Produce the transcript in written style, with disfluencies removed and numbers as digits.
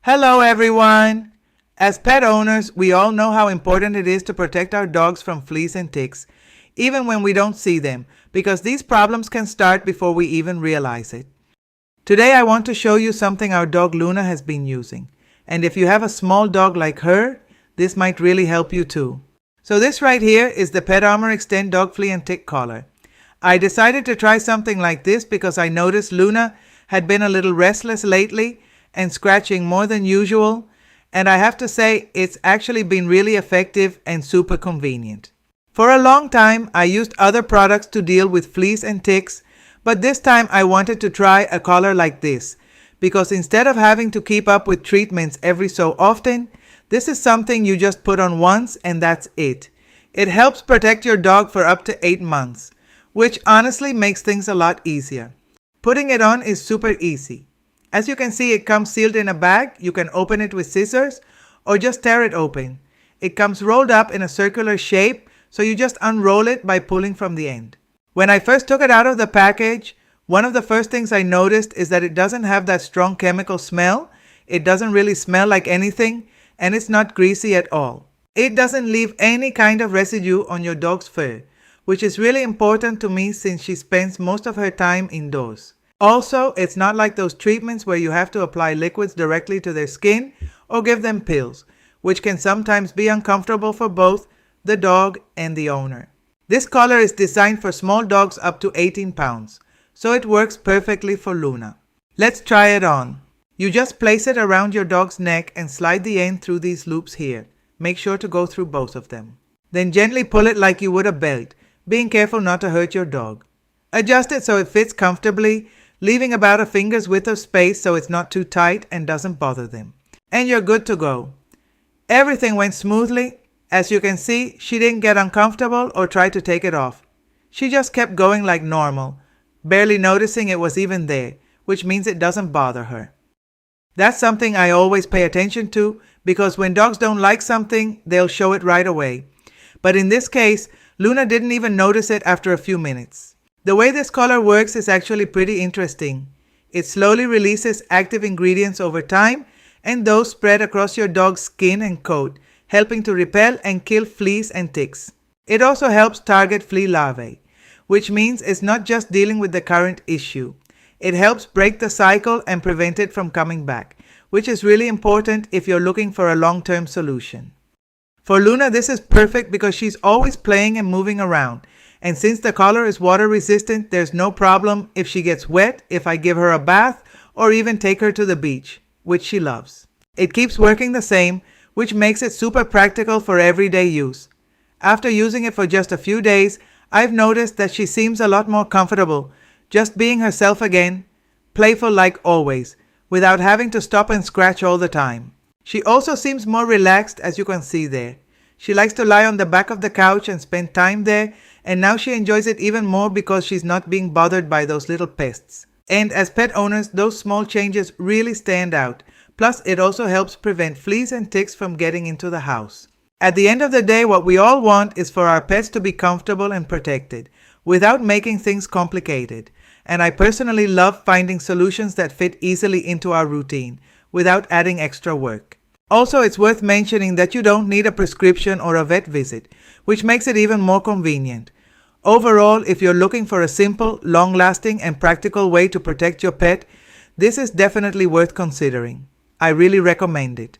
Hello everyone! As pet owners, we all know how important it is to protect our dogs from fleas and ticks, even when we don't see them, because these problems can start before we even realize it. Today I want to show you something our dog Luna has been using, and if you have a small dog like her, this might really help you too. So this right here is the PetArmor Extend Dog Flea and Tick Collar. I decided to try something like this because I noticed Luna had been a little restless lately and scratching more than usual, and I have to say it's actually been really effective and super convenient. For a long time I used other products to deal with fleas and ticks, but this time I wanted to try a collar like this because instead of having to keep up with treatments every so often, this is something you just put on once and that's it. It helps protect your dog for up to 8 months, which honestly makes things a lot easier. Putting it on is super easy. As you can see, it comes sealed in a bag. You can open it with scissors or just tear it open. It comes rolled up in a circular shape, so you just unroll it by pulling from the end. When I first took it out of the package, one of the first things I noticed is that it doesn't have that strong chemical smell. It doesn't really smell like anything, and it's not greasy at all. It doesn't leave any kind of residue on your dog's fur, which is really important to me since she spends most of her time indoors. Also, it's not like those treatments where you have to apply liquids directly to their skin or give them pills, which can sometimes be uncomfortable for both the dog and the owner. This collar is designed for small dogs up to 18 pounds, so it works perfectly for Luna. Let's try it on. You just place it around your dog's neck and slide the end through these loops here. Make sure to go through both of them. Then gently pull it like you would a belt, being careful not to hurt your dog. Adjust it so it fits comfortably, leaving about a finger's width of space so it's not too tight and doesn't bother them. And you're good to go. Everything went smoothly. As you can see, she didn't get uncomfortable or try to take it off. She just kept going like normal, barely noticing it was even there, which means it doesn't bother her. That's something I always pay attention to because when dogs don't like something, they'll show it right away. But in this case, Luna didn't even notice it after a few minutes. The way this collar works is actually pretty interesting. It slowly releases active ingredients over time, and those spread across your dog's skin and coat, helping to repel and kill fleas and ticks. It also helps target flea larvae, which means it's not just dealing with the current issue. It helps break the cycle and prevent it from coming back, which is really important if you're looking for a long-term solution. For Luna, this is perfect because she's always playing and moving around. And since the collar is water resistant, there's no problem if she gets wet, if I give her a bath, or even take her to the beach, which she loves. It keeps working the same, which makes it super practical for everyday use. After using it for just a few days, I've noticed that she seems a lot more comfortable, just being herself again, playful like always, without having to stop and scratch all the time. She also seems more relaxed, as you can see there. She likes to lie on the back of the couch and spend time there, and now she enjoys it even more because she's not being bothered by those little pests. And as pet owners, those small changes really stand out. Plus, it also helps prevent fleas and ticks from getting into the house. At the end of the day, what we all want is for our pets to be comfortable and protected, without making things complicated. And I personally love finding solutions that fit easily into our routine, without adding extra work. Also, it's worth mentioning that you don't need a prescription or a vet visit, which makes it even more convenient. Overall, if you're looking for a simple, long-lasting, and practical way to protect your pet, this is definitely worth considering. I really recommend it.